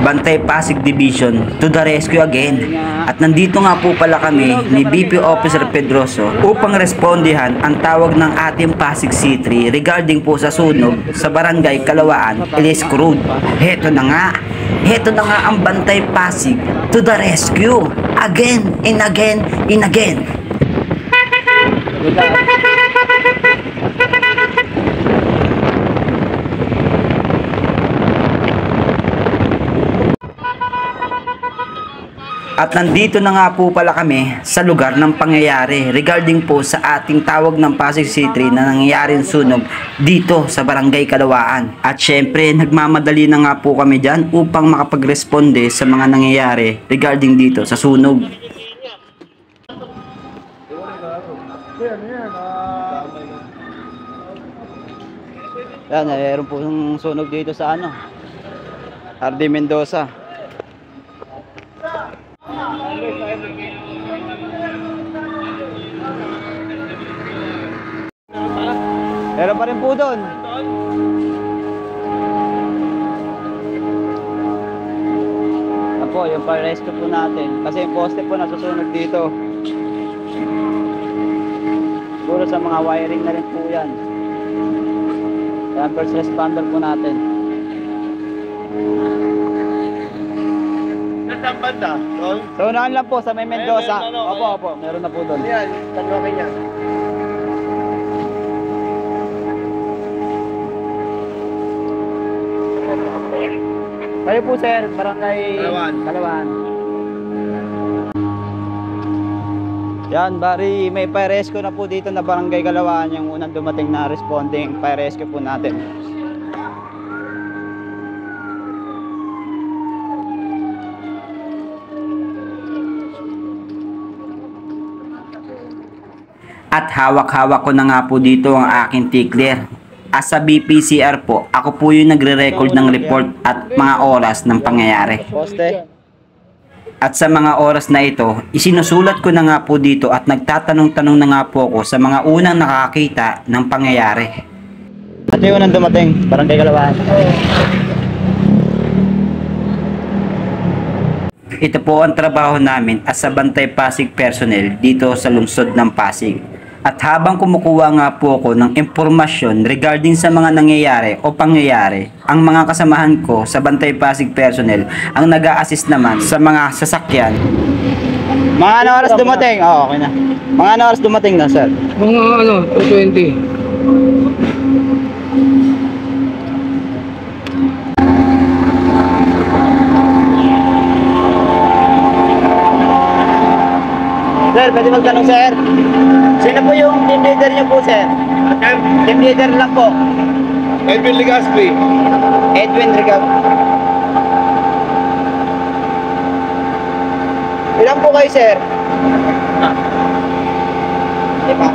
Bantay Pasig Division to the rescue again. At nandito nga po pala kami ni BP Officer Pedroso upang respondihan ang tawag ng ating Pasig C3 regarding po sa sunog sa Barangay Kalawaan, Ilisco Road. Heto na nga ang Bantay Pasig to the rescue again and again and again. At nandito na nga po pala kami sa lugar ng pangyayari regarding po sa ating tawag ng Pasig C3 na nangyayaring sunog dito sa Barangay Kalawaan. At syempre nagmamadali na nga po kami dyan upang makapagresponde sa mga nangyayari regarding dito sa sunog. Yan, mayroon po yung sunog dito sa Hardy Mendoza. Meron pa rin po doon. Apo, yung pa-rescue po natin. Kasi yung poste po nasusunog dito. Puro sa mga wiring na rin po yan. Yan, first responder po natin. Saan banda? So, naan lang po sa may Mendoza. Opo, meron na po doon. Yan, tanong kanya. Kayo po sir, Barangay Kalawaan. Yan, bari may fire rescue na po dito na Barangay Kalawaan, yung unang dumating na responding fire rescue po natin. At hawak-hawak ko na nga po dito ang aking tickler. As sa BPCR po, ako po yung nagre-record ng report at mga oras ng pangyayari. At sa mga oras na ito, isinusulat ko na nga po dito at nagtatanong-tanong na nga po ako sa mga unang nakakita ng pangyayari. At yung unang dumating, Barangay Kalawaan. Ito po ang trabaho namin as sa Bantay Pasig personnel dito sa lungsod ng Pasig. At habang kumukuha nga po ako ng impormasyon regarding sa mga nangyayari o pangyayari, ang mga kasamahan ko sa Bantay Pasig personnel ang nag-a-assist naman sa mga sasakyan. Mga ano oras dumating? Oo, okay na. Mga ano oras dumating na, sir? Mga 2:20. Sir, pwede magtanong sir? Sino po yung team leader niyo po sir? Team leader lang po. Edwin Legaspi. Edwin Legaspi. Ilan po kayo sir? Diba?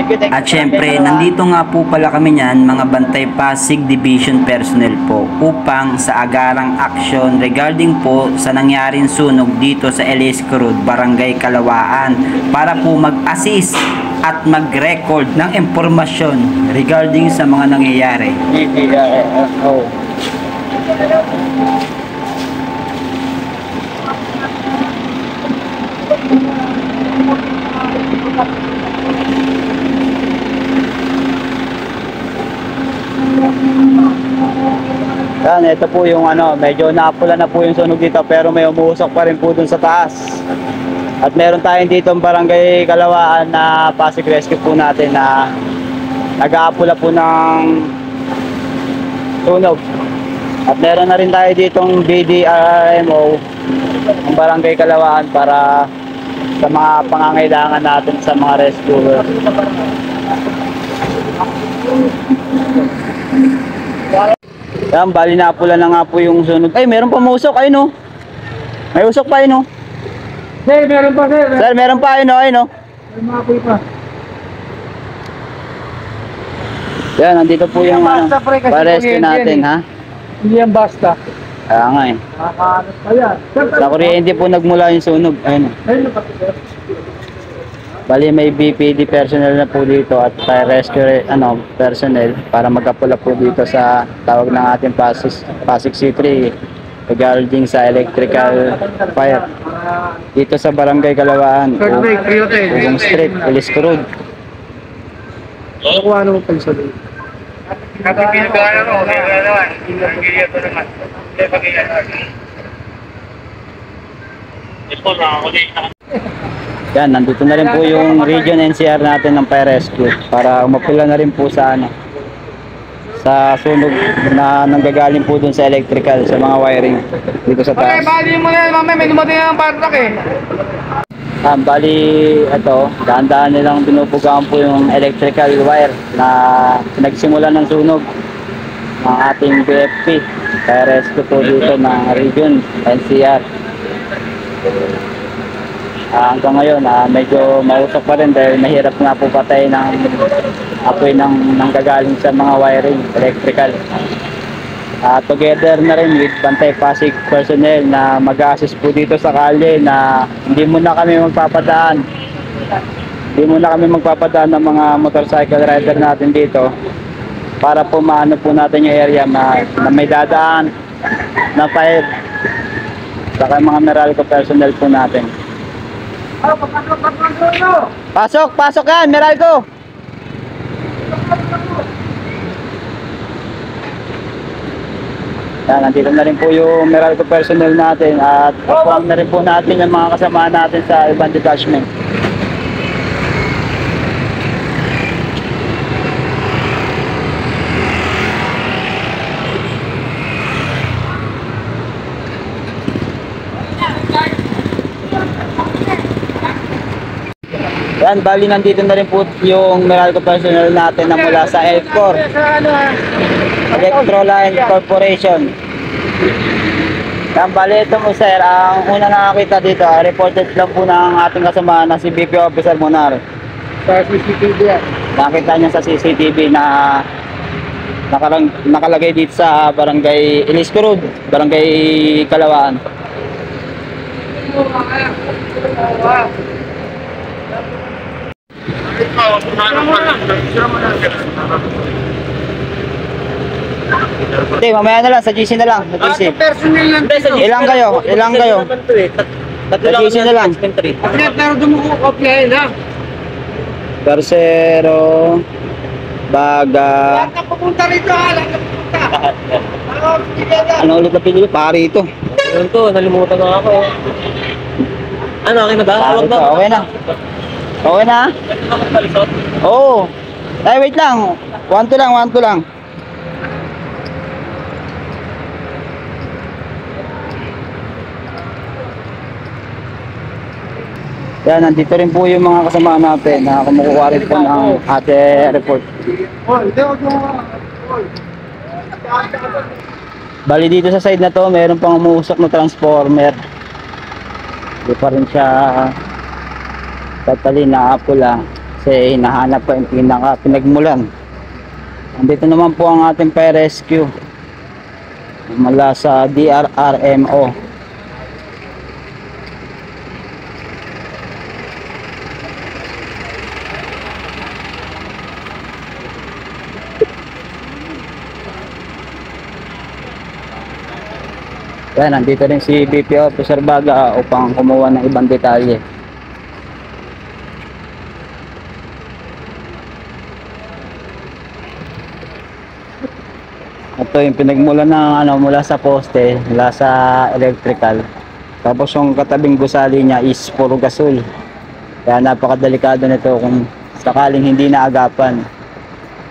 At syempre, nandito nga po pala kami niyan, mga Bantay Pasig Division personnel po, upang sa agarang aksyon regarding po sa nangyaring sunog dito sa Ilisco Road, Barangay Kalawaan, para po mag-assist at mag-record ng impormasyon regarding sa mga nangyayari. Yan, ito po yung medyo napula na po yung sunog dito pero may umuusok pa rin po dun sa taas. At meron tayong dito ang Barangay Kalawaan na Pasig Rescue po natin na nag-aapula po ng sunog. At meron na rin tayo ditong BDRMO ng Barangay Kalawaan para sa mga pangangailangan natin sa mga rescuer. Yan, bali napula na nga po yung sunog. Ay, meron pa musok, ayun no. May usok pa, ayun no. Sir, meron pa sir. Sir, meron pa, ayun no, ayun no. May mga apoy pa. Yan, nandito po yung pa-rescue natin, ha. Hindi yan basta. Kaya nga eh. Nakakaanot pa yan. Sa kuryente po nagmula yung sunog, ayun no. Ayun na pati sir. Bali may BPD personnel na po dito at fire rescue personnel para magkapula po dito sa tawag ng ating Pasig C3 regarding sa electrical fire dito sa Barangay Kalawaan, Ugong Street, Ilisco Road. Nakuha naman pala sa doon. Kapag pinagkano mo, kaya naman, pinagkaya ito naman. Kaya pagkaya naman. Ito na, ako din. Yan, nandito na rin po yung region NCR natin ng fire rescue para umapula na rin po sa sa sunog na nanggagaling po dun sa electrical, sa mga wiring dito sa taas. Okay, bali mo na yan, mamaya. May dumating na ng fire truck eh. Bali, ito, dahan-dahan nilang binubugaan po yung electrical wire na nagsimula ng sunog ng ating BFP, fire rescue po dito ng region NCR. Hanggang ngayon, medyo mausok pa rin dahil mahirap nga po patay ng apoy ng nanggagaling sa mga wiring electrical. Together na rin with Bantay Pasig personnel na mag-assist po dito sa kalye na hindi muna kami magpapadaan. Hindi muna kami magpapadaan ng mga motorcycle rider natin dito para po maano po natin yung area na may dadaan na fire saka mga Meralco personnel po natin. Pasok yan, Meralco! Yan, nandito na rin po yung Meralco personnel natin at papuang na rin po natin yung mga kasama natin sa ibang detachment. Yan, bali nandito na rin po yung Meralco personnel natin na mula sa Elcor Electroline Corporation. Yan, bali ito mo sir, ang una nakakita dito, reported lang po ng ating kasama na si BP Officer Monar. Sa CCTV yan. Nakita niya sa CCTV na nakalagay dito sa Barangay Ilisco Road, Barangay Kalawaan. Hindi, mamaya na lang, sa GC na lang. Sa GC. Personnel lang dito. Ilang kayo? Ilang kayo? Tatlo Sa GC na lang. Pero dumukopyahin ha. Garcero, Baga, Lahat na pupunta rito ha. Lahat na pupunta. ano ulit na pinili? Pari ito. Yun to, nalimutan na ako. Ano, akin na ba? Pari ito, okay na. Okay na? Oo. Ay, wait lang. 1-2 lang, 1-2 lang. Yan, nandito rin po yung mga kasama natin na kumukuha rin po ng ate report. Bali dito sa side na to, mayroon pang umuusok na transformer. Hindi pa rin siya totally naapula kasi hinahanap pa yung pinagmulan. Nandito naman po ang ating fire rescue mula sa DRRMO. Yan, nandito rin si BP Officer Baga upang kumuha ng ibang detalye. Ito yung pinagmula ng mula sa poste, mula sa electrical. Tapos yung katabing gusali niya is puro gasol. Kaya napakadelikado nito kung sakaling hindi naagapan.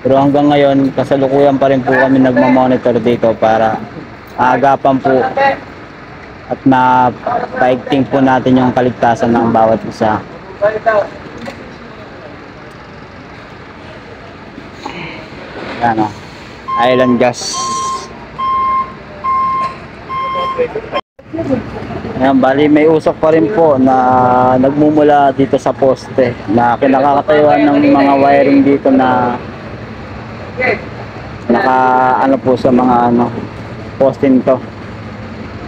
Pero hanggang ngayon, kasalukuyan pa rin po kami nagmamonitor dito para agapan po at mapaigting po natin yung kaligtasan ng bawat isa. Yan o, island gas. Ayan, bali may usok pa rin po na nagmumula dito sa poste na kinakakatayuan ng mga wiring dito na naka po sa mga posting to.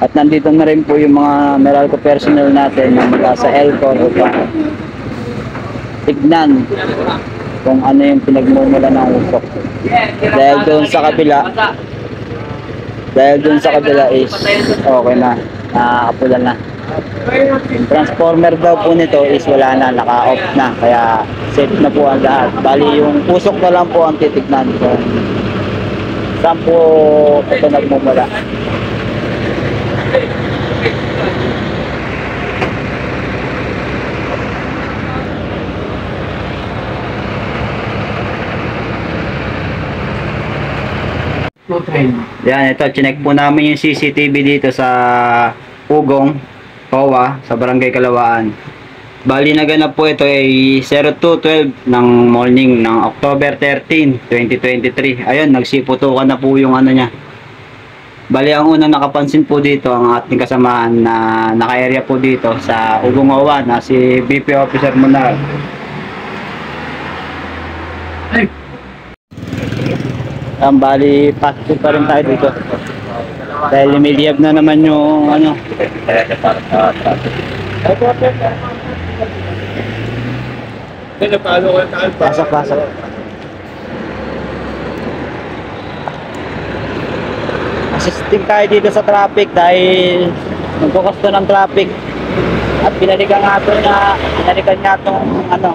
At nandito na rin po yung mga Meralco personnel natin na mula sa Elcor upang tignan kung ano yung pinagmumula ng usok. Dahil doon sa kabila is okay na, nakakapula na. Yung transformer daw po nito is wala na, naka-off na, kaya safe na po ang lahat. Bali yung usok na lang po ang titignan ko. Saan po ito nagmumula? Yan, ito, chinek po namin yung CCTV dito sa Ugong, Towa, sa Barangay Kalawaan. Bali naganap po ito ay 02:12 ng morning ng October 13, 2023. Ayun, nagsiputukan na po yung ano niya. Bali ang unang nakapansin po dito ang ating kasamahan na naka-area po dito sa Ugong Owa na si BP Officer Munar. Ang bali positive pa rin tayo dito. Dahil lumiliyab na naman yung ano. Pasok. Assisting tayo dito sa traffic dahil nagkukusto ng traffic. At binalikan nga itong ano.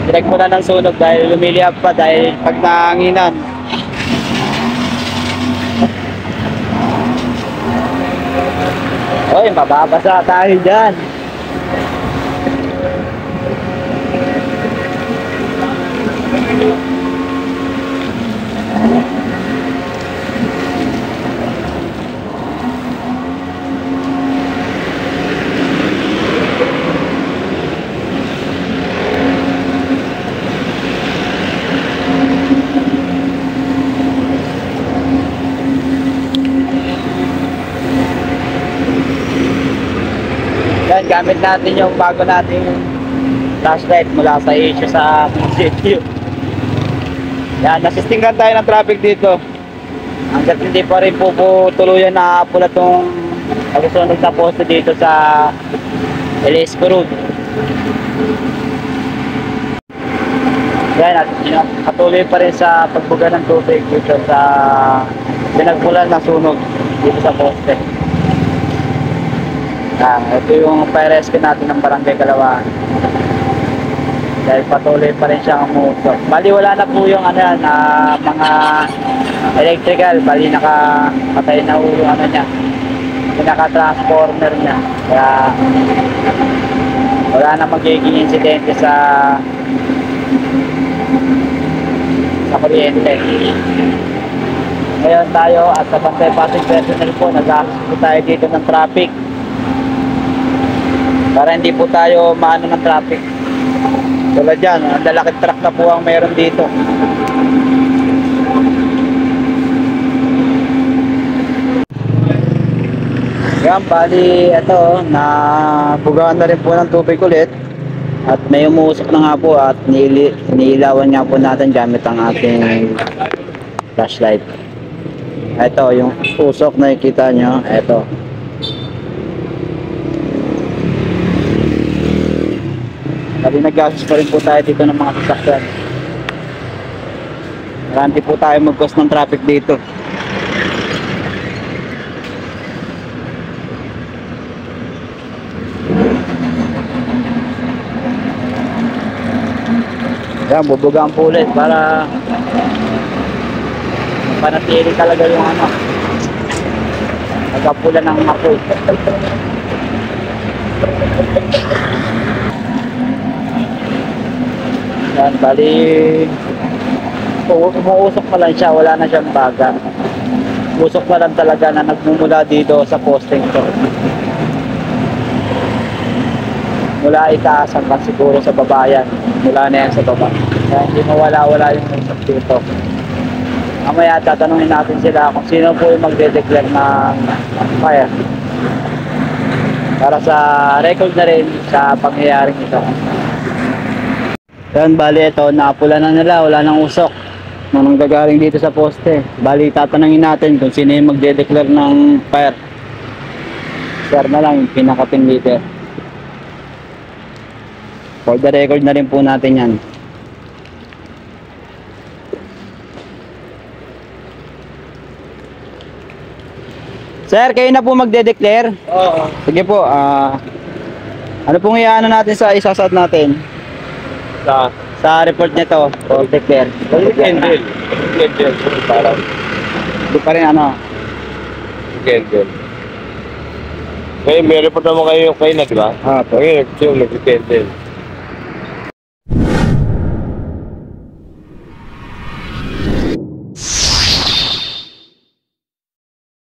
Direct muna ng sunog dahil lumiliyab pa dahil pag nahanginan. Oy, mababasa tayo dyan. Yan, gamit natin yung bago nating flashlight mula sa Asia sa City. Yan, nasistingan tayo ng traffic dito. Hanggat hindi pa rin po tuluyan na pula itong pagsusunog na poste dito sa Elisco Road. Yan, at patuloy pa rin sa pagbuga ng tubig dito sa pinagmulan ng sunog dito sa poste. Ito yung fire rescue natin ng Barangay Kalawaan. Dahil patuloy pa rin siyang umusok. Bali wala na po yung ano yan, mga electrical. Bali nakapatay na yung ano niya, pinaka-transformer niya. Kaya wala na magiging insidente sa kuryente. Ngayon tayo at sa Bantay Pasig personnel po, nag-access po tayo dito ng traffic. Para hindi po tayo maano ng traffic. Tulad dyan, ang lalaki truck na po ang meron dito. Yan, bali ito, nabugaan na rin po ng tubig ulit. At may umuusok na nga po at iniilawan nga po natin gamit ang ating flashlight. Ito, yung usok na nakikita nyo, ito. Dahil nag-gasos pa rin po tayo dito ng mga sasakyan. Marami po tayo mag-cause ng traffic dito. Yan, bubugaan po ulit para panatili talaga yung ano, nagkapula ng apoy. Yan, bali umuusok pa lang siya, wala na siyang baga. Usok na lang talaga na nagmumula dito sa posting to. Mula itaas hanggang siguro sa babayan. Mula na yan sa baba. Kaya hindi mawala-wala yung usok dito. Mamaya tatanungin natin sila kung sino po yung magde-declare ng fire. Para sa record na rin sa pangyayaring ito. Yan, bali ito, napula na nila, wala nang usok. Nung gagaling dito sa poste. Bali tatanungin natin kung sino yung magde-declare ng fire. Share na lang yung pinaka-pin leader. For the record na rin po natin yan. Sir, kayo na po magde-declare? Oo. Sige po, ano pong iano natin sa isasad natin? Sa report nito, for declare. Kendall. Kendall. Parang Hindi pa rin ano. Kendall. May report naman kayo yung kayo na, di ba? Ah, po. Ngayon, yung nag-Kendall.